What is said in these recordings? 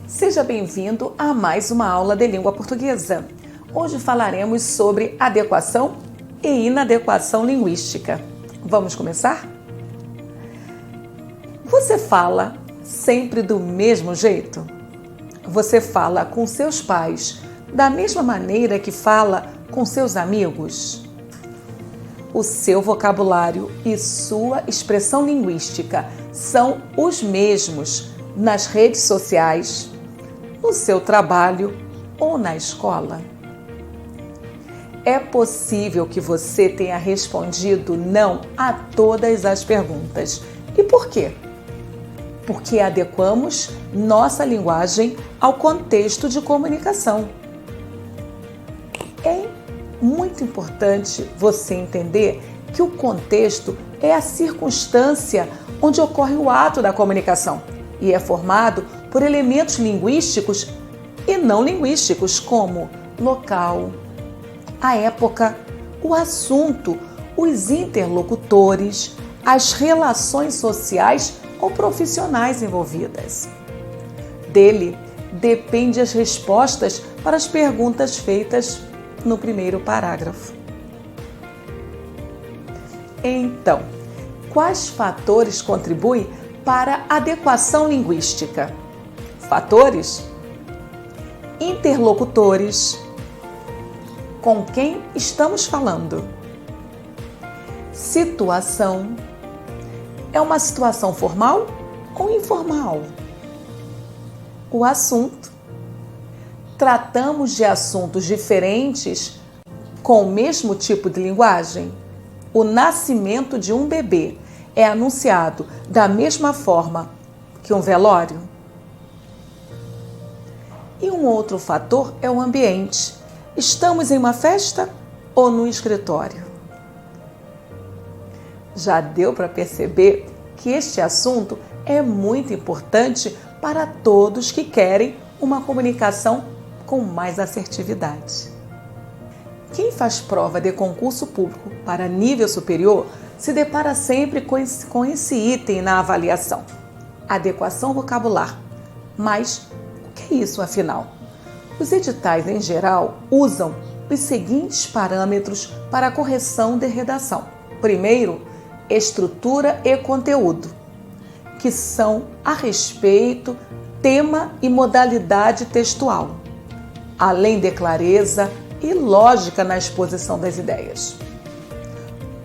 Seja bem-vindo a mais uma aula de língua portuguesa. Hoje falaremos sobre adequação e inadequação linguística. Vamos começar? Você fala sempre do mesmo jeito? Você fala com seus pais da mesma maneira que fala com seus amigos? O seu vocabulário e sua expressão linguística são os mesmos nas redes sociais, no seu trabalho ou na escola? É possível que você tenha respondido não a todas as perguntas. E por quê? Porque adequamos nossa linguagem ao contexto de comunicação. É muito importante você entender que o contexto é a circunstância onde ocorre o ato da comunicação e é formado por elementos linguísticos e não linguísticos, como local, a época, o assunto, os interlocutores, as relações sociais ou profissionais envolvidas. Dele depende as respostas para as perguntas feitas no primeiro parágrafo. Então, quais fatores contribuem para a adequação linguística? Fatores: interlocutores, com quem estamos falando. Situação: é uma situação formal ou informal? O assunto: tratamos de assuntos diferentes com o mesmo tipo de linguagem? O nascimento de um bebê é anunciado da mesma forma que um velório? E um outro fator é o ambiente. Estamos em uma festa ou no escritório? Já deu para perceber que este assunto é muito importante para todos que querem uma comunicação com mais assertividade. Quem faz prova de concurso público para nível superior se depara sempre com esse item na avaliação: adequação vocabular. Mas o que é isso, afinal? Os editais, em geral, usam os seguintes parâmetros para a correção de redação. Primeiro, estrutura e conteúdo, que são a respeito, tema e modalidade textual, além de clareza e lógica na exposição das ideias.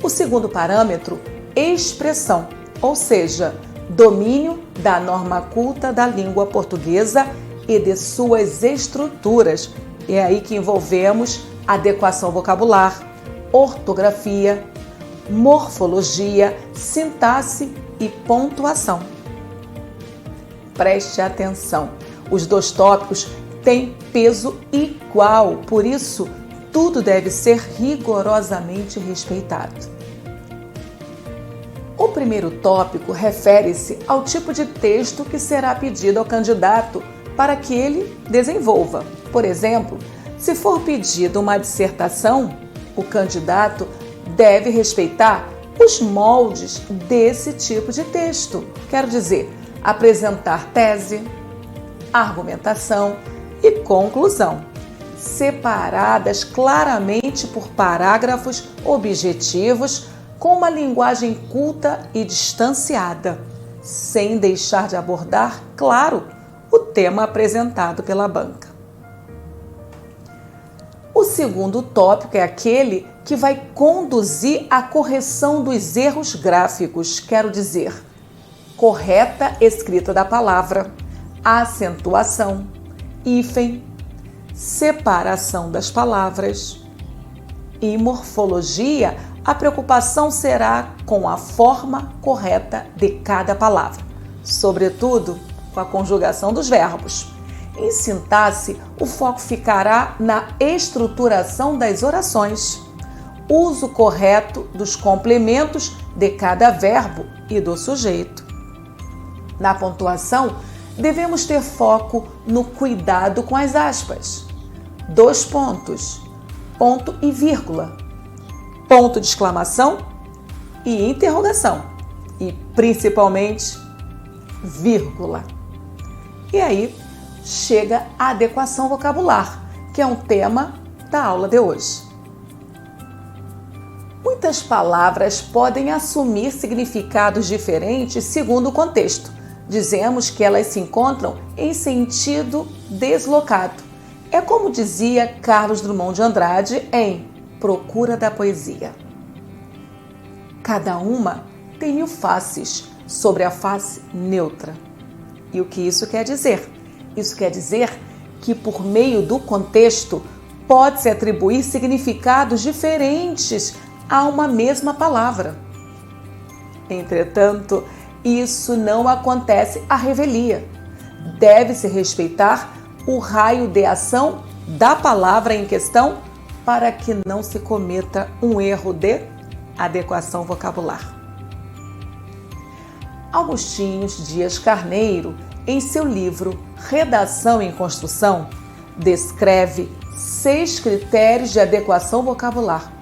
O segundo parâmetro, expressão, ou seja, domínio da norma culta da língua portuguesa e de suas estruturas. É aí que envolvemos adequação vocabular, ortografia, morfologia, sintaxe e pontuação. Preste atenção, os dois tópicos têm peso igual, por isso tudo deve ser rigorosamente respeitado. O primeiro tópico refere-se ao tipo de texto que será pedido ao candidato para que ele desenvolva. Por exemplo, se for pedido uma dissertação, o candidato deve respeitar os moldes desse tipo de texto. Quero dizer, apresentar tese, argumentação e conclusão, separadas claramente por parágrafos objetivos, com uma linguagem culta e distanciada, sem deixar de abordar, claro, o tema apresentado pela banca. O segundo tópico é aquele que vai conduzir à correção dos erros gráficos, quero dizer, correta escrita da palavra, acentuação, hífen, separação das palavras. E morfologia, a preocupação será com a forma correta de cada palavra, sobretudo com a conjugação dos verbos. Em sintaxe, o foco ficará na estruturação das orações, uso correto dos complementos de cada verbo e do sujeito. Na pontuação, devemos ter foco no cuidado com as aspas, 2 pontos, ponto e vírgula, ponto de exclamação e interrogação, e principalmente vírgula. E aí, chega a adequação vocabular, que é um tema da aula de hoje. Muitas palavras podem assumir significados diferentes segundo o contexto. Dizemos que elas se encontram em sentido deslocado. É como dizia Carlos Drummond de Andrade em Procura da Poesia. Cada uma tem 1000 faces sobre a face neutra. E o que isso quer dizer? Isso quer dizer que, por meio do contexto, pode-se atribuir significados diferentes a uma mesma palavra. Entretanto, isso não acontece à revelia. Deve-se respeitar o raio de ação da palavra em questão para que não se cometa um erro de adequação vocabular. Agostinho Dias Carneiro, em seu livro Redação em Construção, descreve 6 critérios de adequação vocabular.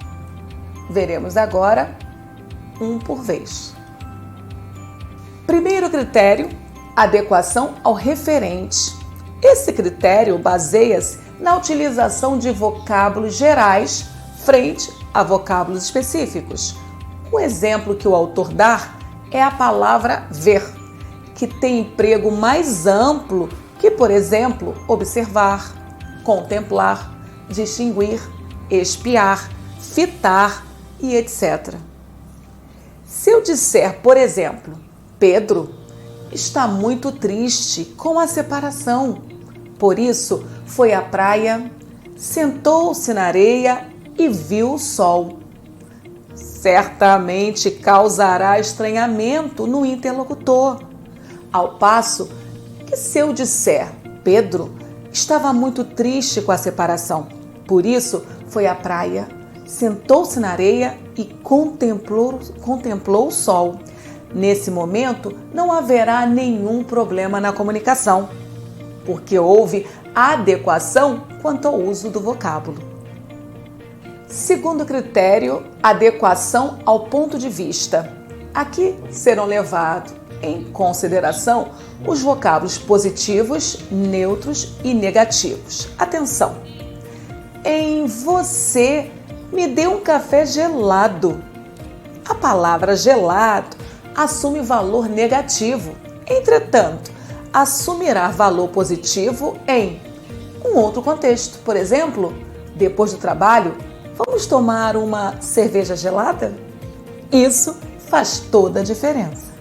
Veremos agora um por vez. Primeiro critério, adequação ao referente. Esse critério baseia-se na utilização de vocábulos gerais frente a vocábulos específicos. O exemplo que o autor dá é a palavra ver, que tem emprego mais amplo que, por exemplo, observar, contemplar, distinguir, espiar, fitar e etc. Se eu disser, por exemplo, Pedro está muito triste com a separação, por isso foi à praia, sentou-se na areia e viu o sol. Certamente causará estranhamento no interlocutor. Ao passo que, se eu disser Pedro estava muito triste com a separação, por isso foi à praia, sentou-se na areia e contemplou o sol. Nesse momento, não haverá nenhum problema na comunicação, porque houve adequação quanto ao uso do vocábulo. Segundo critério, adequação ao ponto de vista. Aqui serão levados em consideração os vocábulos positivos, neutros e negativos. Atenção! Em você me dê um café gelado. A palavra gelado assume valor negativo. Entretanto, assumirá valor positivo em um outro contexto. Por exemplo, depois do trabalho, vamos tomar uma cerveja gelada? Isso faz toda a diferença.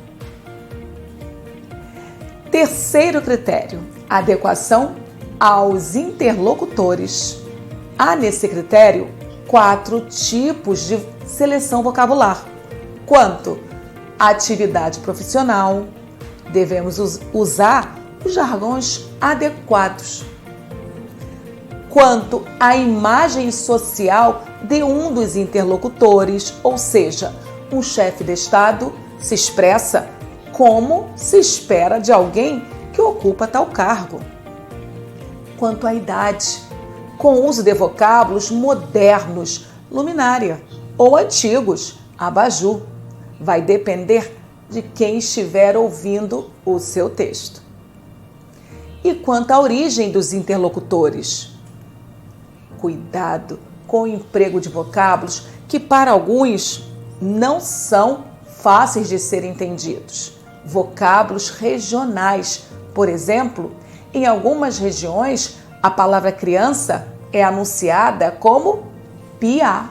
Terceiro critério, adequação aos interlocutores. Há nesse critério 4 tipos de seleção vocabular. Quanto à atividade profissional, devemos usar os jargões adequados. Quanto à imagem social de um dos interlocutores, ou seja, um chefe de Estado se expressa como se espera de alguém que ocupa tal cargo. Quanto à idade, com o uso de vocábulos modernos, luminária, ou antigos, abajur. Vai depender de quem estiver ouvindo o seu texto. E quanto à origem dos interlocutores? Cuidado com o emprego de vocábulos que para alguns não são fáceis de serem entendidos. Vocábulos regionais, por exemplo, em algumas regiões a palavra criança é anunciada como piá.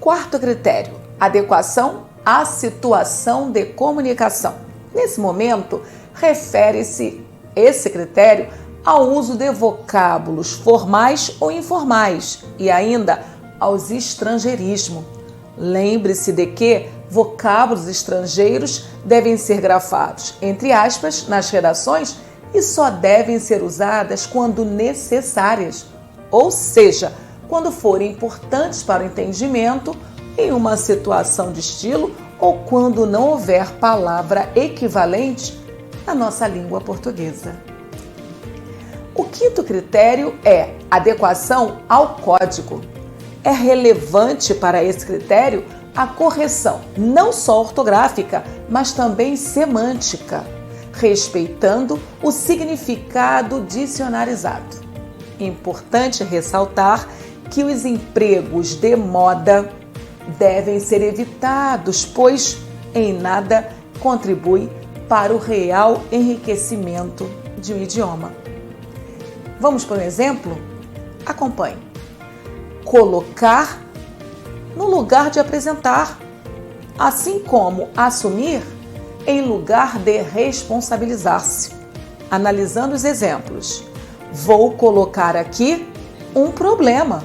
Quarto critério, adequação à situação de comunicação. Nesse momento, refere-se esse critério ao uso de vocábulos formais ou informais e ainda aos estrangeirismos. Lembre-se de que vocábulos estrangeiros devem ser grafados, entre aspas, nas redações e só devem ser usadas quando necessárias, ou seja, quando forem importantes para o entendimento em uma situação de estilo ou quando não houver palavra equivalente na nossa língua portuguesa. O quinto critério é adequação ao código. É relevante para esse critério a correção não só ortográfica, mas também semântica. respeitando o significado dicionarizado. Importante ressaltar que os empregos de moda devem ser evitados, pois em nada contribui para o real enriquecimento de um idioma. Vamos para um exemplo? Acompanhe. Colocar no lugar de apresentar, assim como assumir em lugar de responsabilizar-se. Analisando os exemplos, vou colocar aqui um problema.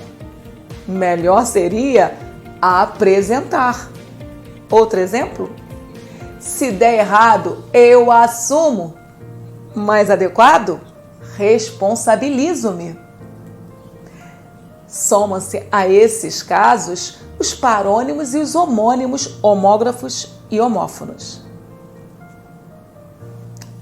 Melhor seria apresentar. Outro exemplo? Se der errado, eu assumo. Mais adequado? Responsabilizo-me. Somam-se a esses casos os parônimos e os homônimos, homógrafos e homófonos.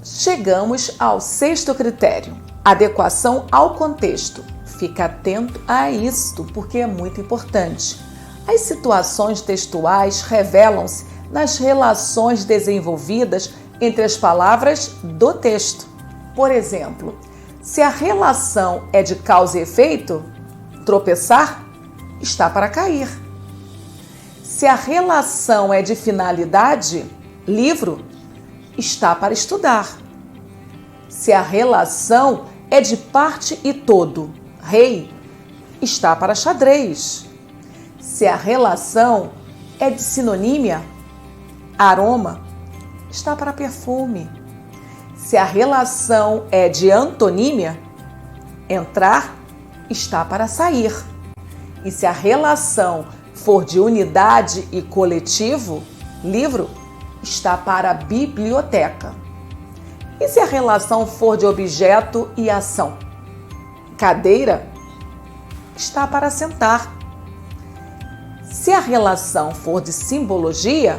Chegamos ao sexto critério, adequação ao contexto. Fica atento a isto, porque é muito importante. As situações textuais revelam-se nas relações desenvolvidas entre as palavras do texto. Por exemplo, se a relação é de causa e efeito, tropeçar está para cair. Se a relação é de finalidade, livro está para estudar. Se a relação é de parte e todo, rei está para xadrez. Se a relação é de sinonímia, aroma está para perfume. Se a relação é de antonímia, entrar está para sair. E se a relação for de unidade e coletivo, livro está para biblioteca. E se a relação for de objeto e ação, cadeira está para sentar. Se a relação for de simbologia,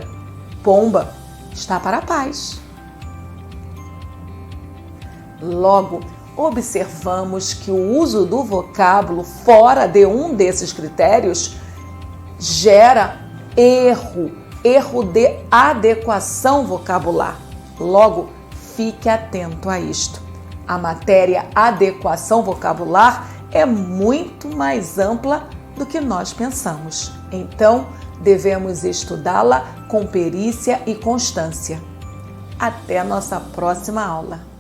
pomba está para a paz. Logo, observamos que o uso do vocábulo fora de um desses critérios gera erro de adequação vocabular. Logo, fique atento a isto. A matéria adequação vocabular é muito mais ampla do que nós pensamos. Então, devemos estudá-la com perícia e constância. Até a nossa próxima aula.